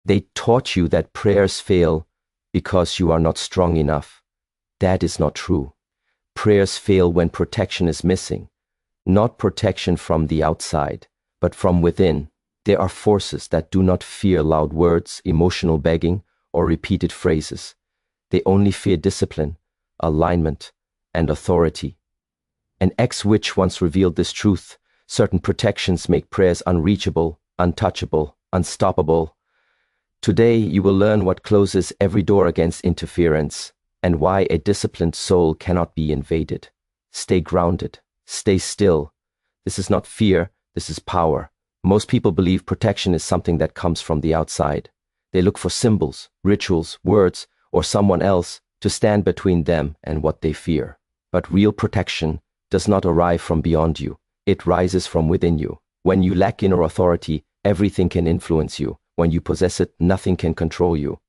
They taught you that prayers fail because you are not strong enough. That is not true. Prayers fail when protection is missing. Not protection from the outside, but from within. There are forces that do not fear loud words, emotional begging, or repeated phrases. They only fear discipline, alignment, and authority. An ex-witch once revealed this truth. Certain protections make prayers unreachable, untouchable, unstoppable. Today you will learn what closes every door against interference and why a disciplined soul cannot be invaded. Stay grounded. Stay still. This is not fear, this is power. Most people believe protection is something that comes from the outside. They look for symbols, rituals, words, or someone else to stand between them and what they fear. But real protection does not arrive from beyond you. It rises from within you. When you lack inner authority, everything can influence you. When you possess it, nothing can control you.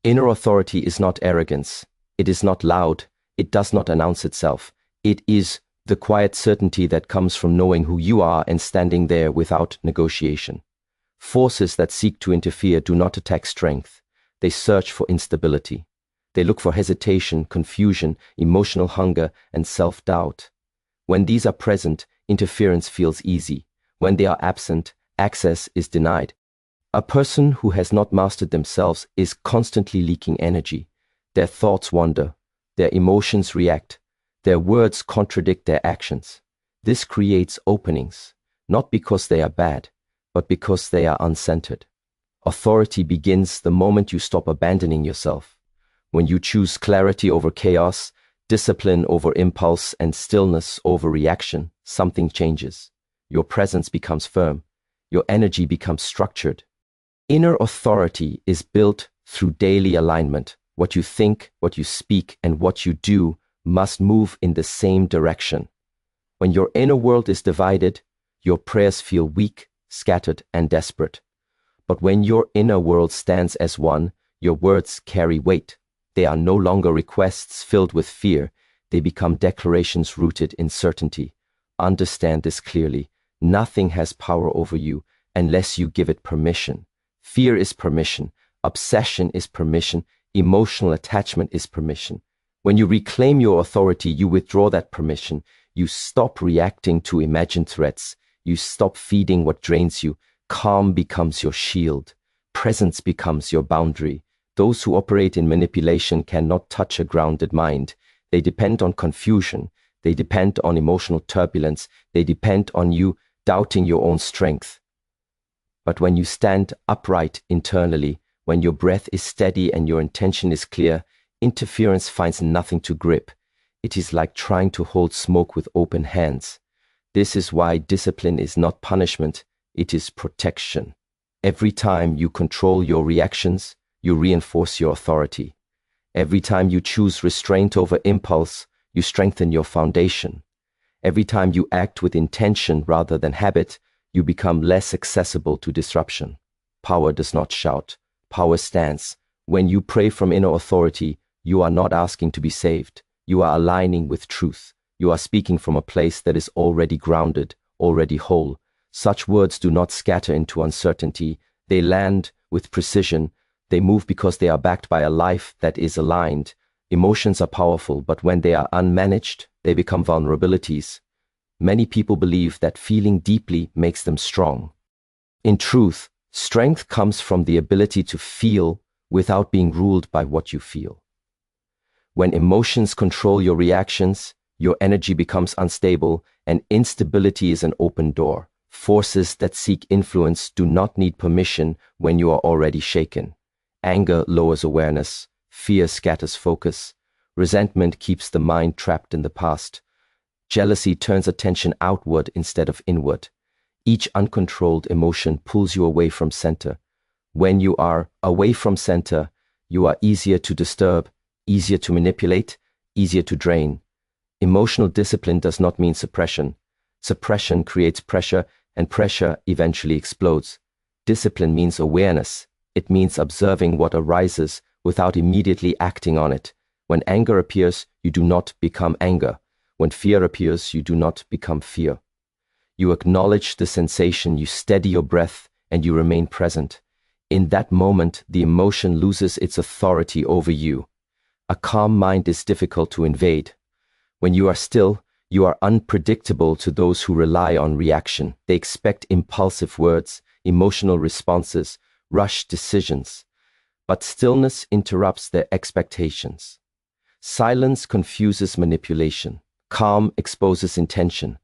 Inner authority is not arrogance. It is not loud. It does not announce itself. It is the quiet certainty that comes from knowing who you are and standing there without negotiation. Forces that seek to interfere do not attack strength. They search for instability. They look for hesitation, confusion, emotional hunger, and self-doubt. When these are present, interference feels easy. When they are absent, access is denied. A person who has not mastered themselves is constantly leaking energy. Their thoughts wander. Their emotions react. Their words contradict their actions. This creates openings, not because they are bad, but because they are uncentered. Authority begins the moment you stop abandoning yourself. When you choose clarity over chaos, discipline over impulse, and stillness over reaction, something changes. Your presence becomes firm. Your energy becomes structured. Inner authority is built through daily alignment. What you think, what you speak, and what you do must move in the same direction. When your inner world is divided, your prayers feel weak, scattered, and desperate. But when your inner world stands as one, your words carry weight. They are no longer requests filled with fear. They become declarations rooted in certainty. Understand this clearly. Nothing has power over you unless you give it permission. Fear is permission. Obsession is permission. Emotional attachment is permission. When you reclaim your authority, you withdraw that permission. You stop reacting to imagined threats. You stop feeding what drains you. Calm becomes your shield. Presence becomes your boundary. Those who operate in manipulation cannot touch a grounded mind. They depend on confusion. They depend on emotional turbulence. They depend on you doubting your own strength. But when you stand upright internally, when your breath is steady and your intention is clear, interference finds nothing to grip. It is like trying to hold smoke with open hands. This is why discipline is not punishment, it is protection. Every time you control your reactions, you reinforce your authority. Every time you choose restraint over impulse, you strengthen your foundation. Every time you act with intention rather than habit, you become less accessible to disruption. Power does not shout. Power stands. When you pray from inner authority, you are not asking to be saved. You are aligning with truth. You are speaking from a place that is already grounded, already whole. Such words do not scatter into uncertainty. They land with precision. They move because they are backed by a life that is aligned. Emotions are powerful, but when they are unmanaged, they become vulnerabilities. Many people believe that feeling deeply makes them strong. In truth, strength comes from the ability to feel without being ruled by what you feel. When emotions control your reactions, your energy becomes unstable, and instability is an open door. Forces that seek influence do not need permission when you are already shaken. Anger lowers awareness. Fear scatters focus. Resentment keeps the mind trapped in the past. Jealousy turns attention outward instead of inward. Each uncontrolled emotion pulls you away from center. When you are away from center, you are easier to disturb, easier to manipulate, easier to drain. Emotional discipline does not mean suppression. Suppression creates pressure, and pressure eventually explodes. Discipline means awareness. It means observing what arises without immediately acting on it. When anger appears, you do not become anger. When fear appears, you do not become fear. You acknowledge the sensation, you steady your breath, and you remain present. In that moment, the emotion loses its authority over you. A calm mind is difficult to invade. When you are still, you are unpredictable to those who rely on reaction. They expect impulsive words, emotional responses, rushed decisions. But stillness interrupts their expectations. Silence confuses manipulation. Calm exposes intention.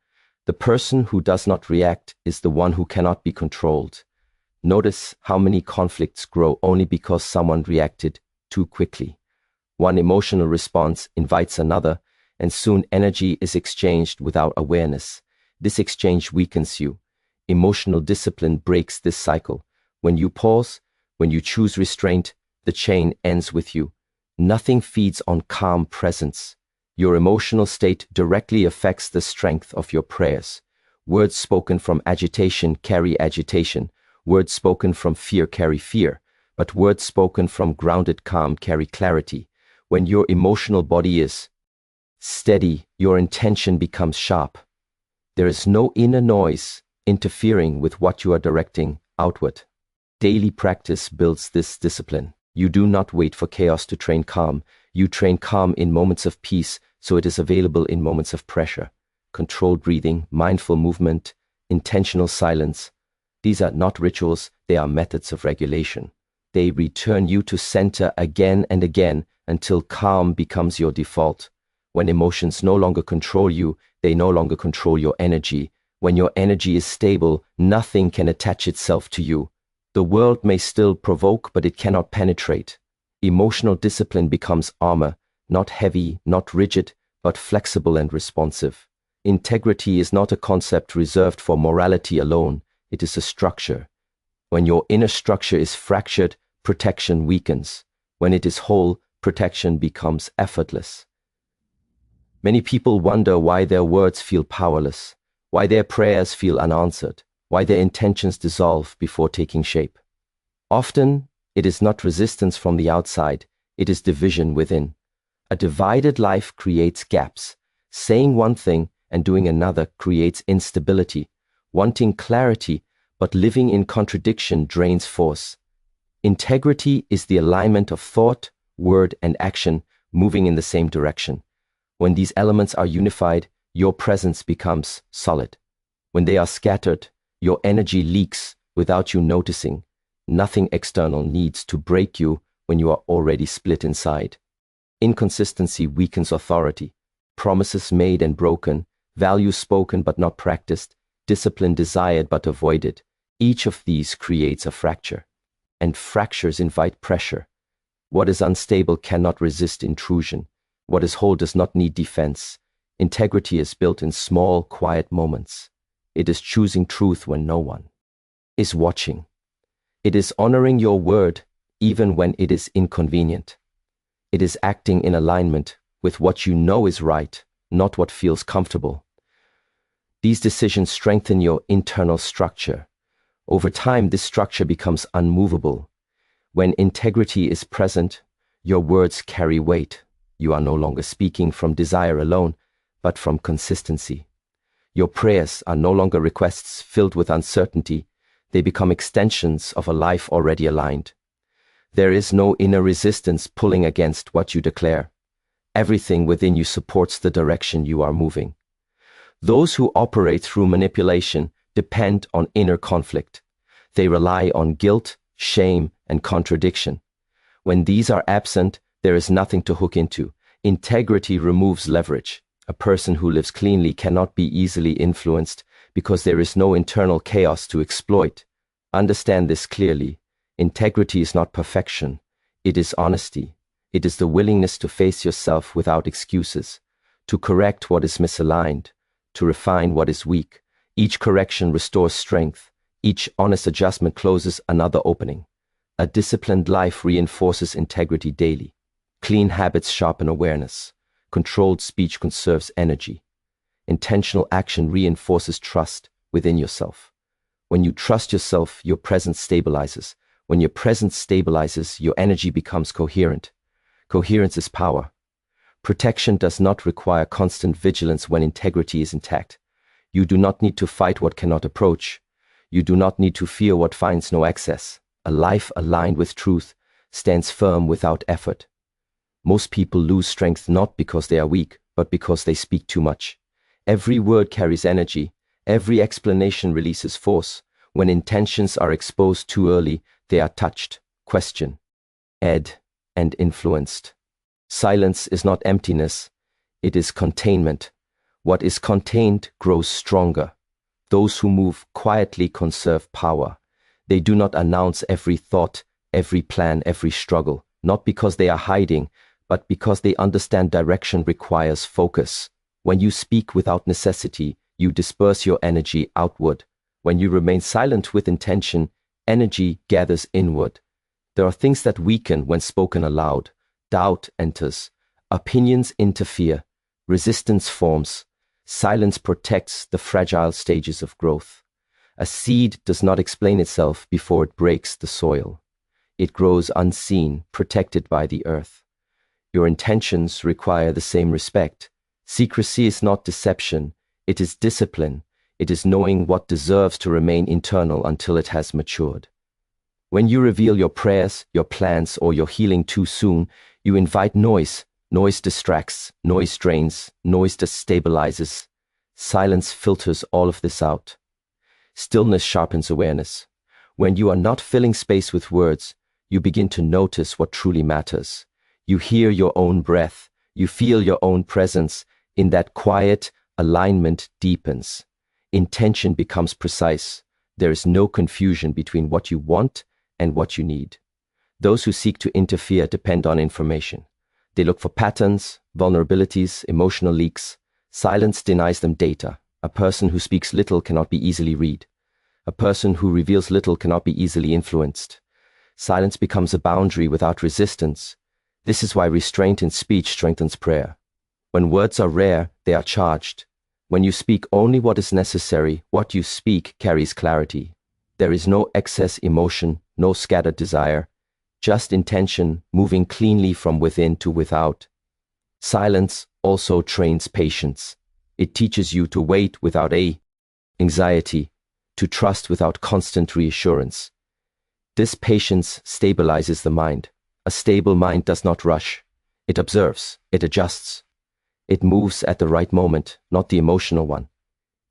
The person who does not react is the one who cannot be controlled. Notice how many conflicts grow only because someone reacted too quickly. One emotional response invites another, and soon energy is exchanged without awareness. This exchange weakens you. Emotional discipline breaks this cycle. When you pause, when you choose restraint, the chain ends with you. Nothing feeds on calm presence. Your emotional state directly affects the strength of your prayers. Words spoken from agitation carry agitation. Words spoken from fear carry fear. But words spoken from grounded calm carry clarity. When your emotional body is steady, your intention becomes sharp. There is no inner noise interfering with what you are directing outward. Daily practice builds this discipline. You do not wait for chaos to train calm. You train calm in moments of peace, so it is available in moments of pressure. Controlled breathing, mindful movement, intentional silence. These are not rituals, they are methods of regulation. They return you to center again and again until calm becomes your default. When emotions no longer control you, they no longer control your energy. When your energy is stable, nothing can attach itself to you. The world may still provoke, but it cannot penetrate. Emotional discipline becomes armor, not heavy, not rigid, but flexible and responsive. Integrity is not a concept reserved for morality alone. It is a structure. When your inner structure is fractured, protection weakens. When it is whole, protection becomes effortless. Many people wonder why their words feel powerless, why their prayers feel unanswered, why their intentions dissolve before taking shape. Often, it is not resistance from the outside, it is division within. A divided life creates gaps. Saying one thing and doing another creates instability. Wanting clarity, but living in contradiction drains force. Integrity is the alignment of thought, word, and action moving in the same direction. When these elements are unified, your presence becomes solid. When they are scattered, your energy leaks without you noticing. Nothing external needs to break you when you are already split inside. Inconsistency weakens authority. Promises made and broken, values spoken but not practiced, discipline desired but avoided. Each of these creates a fracture. And fractures invite pressure. What is unstable cannot resist intrusion. What is whole does not need defense. Integrity is built in small, quiet moments. It is choosing truth when no one is watching. It is honoring your word even when it is inconvenient. It is acting in alignment with what you know is right, not what feels comfortable. These decisions strengthen your internal structure. Over time, this structure becomes unmovable. When integrity is present, your words carry weight. You are no longer speaking from desire alone, but from consistency. Your prayers are no longer requests filled with uncertainty. They become extensions of a life already aligned. There is no inner resistance pulling against what you declare. Everything within you supports the direction you are moving. Those who operate through manipulation depend on inner conflict. They rely on guilt, shame, and contradiction. When these are absent, there is nothing to hook into. Integrity removes leverage. A person who lives cleanly cannot be easily influenced because there is no internal chaos to exploit. Understand this clearly. Integrity is not perfection. It is honesty. It is the willingness to face yourself without excuses, to correct what is misaligned, to refine what is weak. Each correction restores strength. Each honest adjustment closes another opening. A disciplined life reinforces integrity daily. Clean habits sharpen awareness. Controlled speech conserves energy. Intentional action reinforces trust within yourself. When you trust yourself, your presence stabilizes. When your presence stabilizes, your energy becomes coherent. Coherence is power. Protection does not require constant vigilance when integrity is intact. You do not need to fight what cannot approach. You do not need to fear what finds no access. A life aligned with truth stands firm without effort. Most people lose strength not because they are weak, but because they speak too much. Every word carries energy. Every explanation releases force. When intentions are exposed too early, they are touched, questioned, and influenced. Silence is not emptiness, it is containment. What is contained grows stronger. Those who move quietly conserve power. They do not announce every thought, every plan, every struggle, not because they are hiding, but because they understand direction requires focus. When you speak without necessity, you disperse your energy outward. When you remain silent with intention, energy gathers inward. There are things that weaken when spoken aloud. Doubt enters. Opinions interfere. Resistance forms. Silence protects the fragile stages of growth. A seed does not explain itself before it breaks the soil. It grows unseen, protected by the earth. Your intentions require the same respect. Secrecy is not deception. It is discipline. It is knowing what deserves to remain internal until it has matured. When you reveal your prayers, your plans, or your healing too soon, you invite noise. Noise distracts, noise drains, noise destabilizes. Silence filters all of this out. Stillness sharpens awareness. When you are not filling space with words, you begin to notice what truly matters. You hear your own breath. You feel your own presence. In that quiet, alignment deepens. Intention becomes precise. There is no confusion between what you want and what you need. Those who seek to interfere depend on information. They look for patterns, vulnerabilities, emotional leaks. Silence denies them data. A person who speaks little cannot be easily read. A person who reveals little cannot be easily influenced. Silence becomes a boundary without resistance. This is why restraint in speech strengthens prayer. When words are rare, they are charged. When you speak only what is necessary, what you speak carries clarity. There is no excess emotion, no scattered desire, just intention moving cleanly from within to without. Silence also trains patience. It teaches you to wait without anxiety, to trust without constant reassurance. This patience stabilizes the mind. A stable mind does not rush. It observes, it adjusts. It moves at the right moment, not the emotional one.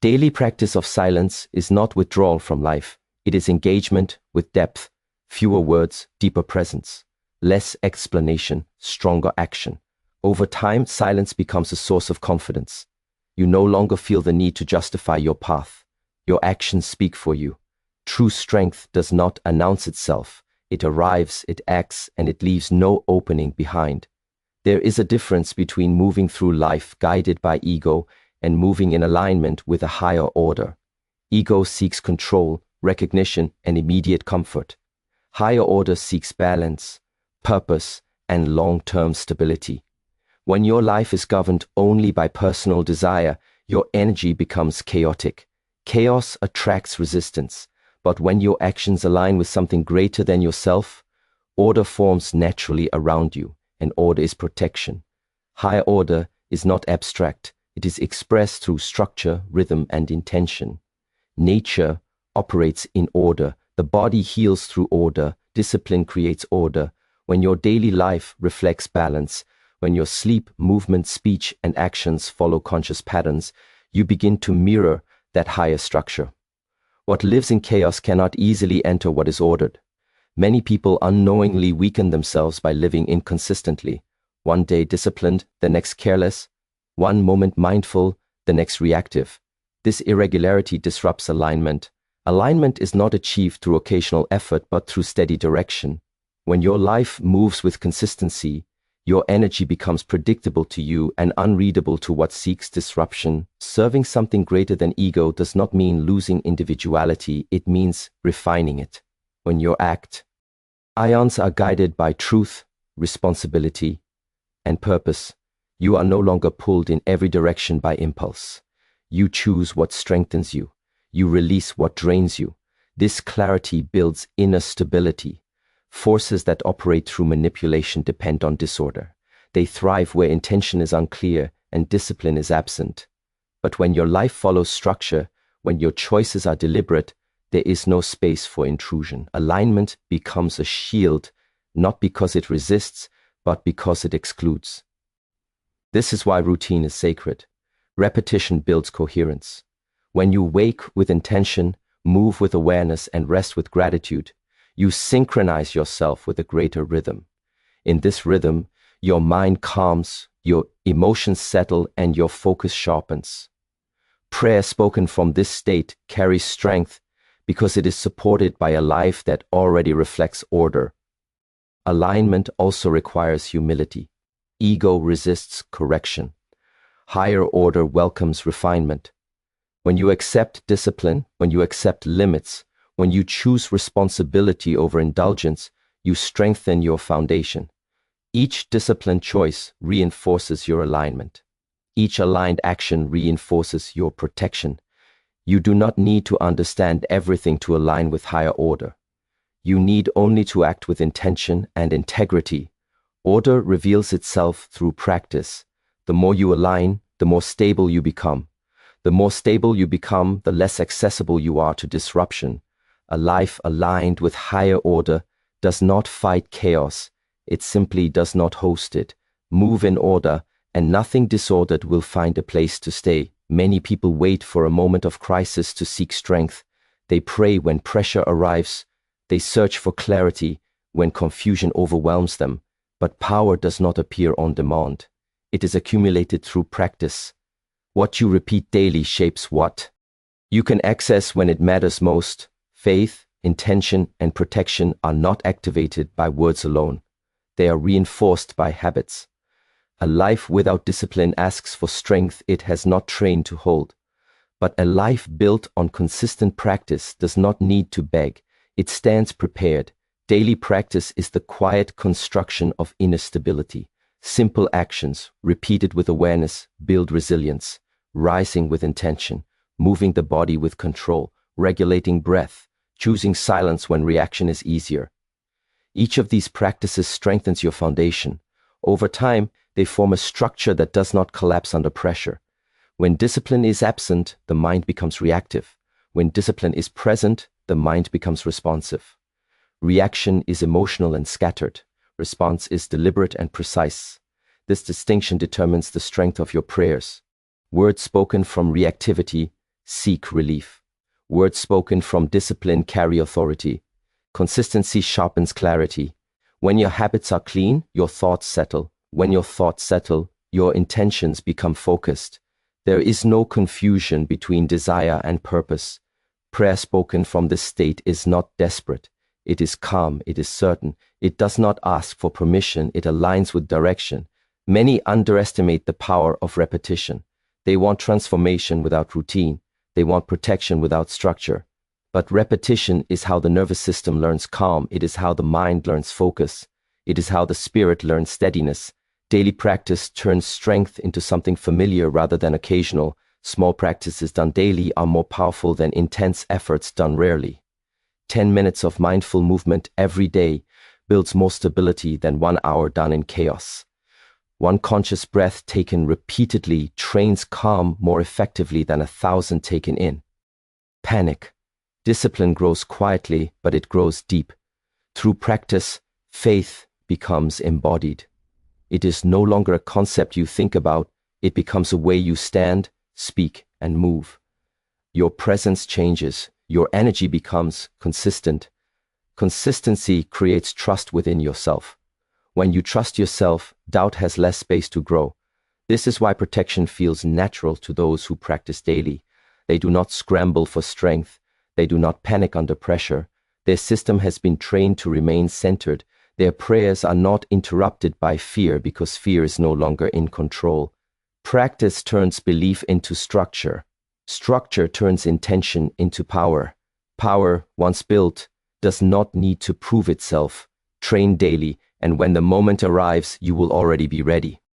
Daily practice of silence is not withdrawal from life. It is engagement with depth, fewer words, deeper presence, less explanation, stronger action. Over time, silence becomes a source of confidence. You no longer feel the need to justify your path. Your actions speak for you. True strength does not announce itself. It arrives, it acts, and it leaves no opening behind. There is a difference between moving through life guided by ego and moving in alignment with a higher order. Ego seeks control, recognition, and immediate comfort. Higher order seeks balance, purpose, and long-term stability. When your life is governed only by personal desire, your energy becomes chaotic. Chaos attracts resistance, but when your actions align with something greater than yourself, order forms naturally around you, and order is protection. Higher order is not abstract. It is expressed through structure, rhythm, and intention. Nature operates in order. The body heals through order. Discipline creates order. When your daily life reflects balance, when your sleep, movement, speech, and actions follow conscious patterns, you begin to mirror that higher structure. What lives in chaos cannot easily enter what is ordered. Many people unknowingly weaken themselves by living inconsistently. One day disciplined, the next careless. One moment mindful, the next reactive. This irregularity disrupts alignment. Alignment is not achieved through occasional effort, but through steady direction. When your life moves with consistency, your energy becomes predictable to you and unreadable to what seeks disruption. Serving something greater than ego does not mean losing individuality, it means refining it. When you act, ions are guided by truth, responsibility, and purpose. You are no longer pulled in every direction by impulse. You choose what strengthens you. You release what drains you. This clarity builds inner stability. Forces that operate through manipulation depend on disorder. They thrive where intention is unclear and discipline is absent. But when your life follows structure, when your choices are deliberate, there is no space for intrusion. Alignment becomes a shield, not because it resists, but because it excludes. This is why routine is sacred. Repetition builds coherence. When you wake with intention, move with awareness, and rest with gratitude, you synchronize yourself with a greater rhythm. In this rhythm, your mind calms, your emotions settle, and your focus sharpens. Prayer spoken from this state carries strength because it is supported by a life that already reflects order. Alignment also requires humility. Ego resists correction. Higher order welcomes refinement. When you accept discipline, when you accept limits, when you choose responsibility over indulgence, you strengthen your foundation. Each disciplined choice reinforces your alignment. Each aligned action reinforces your protection. You do not need to understand everything to align with higher order. You need only to act with intention and integrity. Order reveals itself through practice. The more you align, the more stable you become. The more stable you become, the less accessible you are to disruption. A life aligned with higher order does not fight chaos. It simply does not host it. Move in order, and nothing disordered will find a place to stay. Many people wait for a moment of crisis to seek strength. They pray when pressure arrives. They search for clarity when confusion overwhelms them. But power does not appear on demand. It is accumulated through practice. What you repeat daily shapes what you can access when it matters most. Faith, intention, and protection are not activated by words alone. They are reinforced by habits. A life without discipline asks for strength it has not trained to hold. But a life built on consistent practice does not need to beg. It stands prepared. Daily practice is the quiet construction of inner stability. Simple actions, repeated with awareness, build resilience. Rising with intention, moving the body with control, regulating breath, choosing silence when reaction is easier. Each of these practices strengthens your foundation. Over time, they form a structure that does not collapse under pressure. When discipline is absent, the mind becomes reactive. When discipline is present, the mind becomes responsive. Reaction is emotional and scattered. Response is deliberate and precise. This distinction determines the strength of your prayers. Words spoken from reactivity seek relief. Words spoken from discipline carry authority. Consistency sharpens clarity. When your habits are clean, your thoughts settle. When your thoughts settle, your intentions become focused. There is no confusion between desire and purpose. Prayer spoken from this state is not desperate. It is calm, it is certain. It does not ask for permission, it aligns with direction. Many underestimate the power of repetition. They want transformation without routine. They want protection without structure. But repetition is how the nervous system learns calm. It is how the mind learns focus. It is how the spirit learns steadiness. Daily practice turns strength into something familiar rather than occasional. Small practices done daily are more powerful than intense efforts done rarely. 10 minutes of mindful movement every day builds more stability than 1 hour done in chaos. One conscious breath taken repeatedly trains calm more effectively than 1,000 taken in. Panic. Discipline grows quietly, but it grows deep. Through practice, faith becomes embodied. It is no longer a concept you think about. It becomes a way you stand, speak, and move. Your presence changes. Your energy becomes consistent. Consistency creates trust within yourself. When you trust yourself, doubt has less space to grow. This is why protection feels natural to those who practice daily. They do not scramble for strength. They do not panic under pressure. Their system has been trained to remain centered. Their prayers are not interrupted by fear because fear is no longer in control. Practice turns belief into structure. Structure turns intention into power. Power, once built, does not need to prove itself. Train daily, and when the moment arrives, you will already be ready.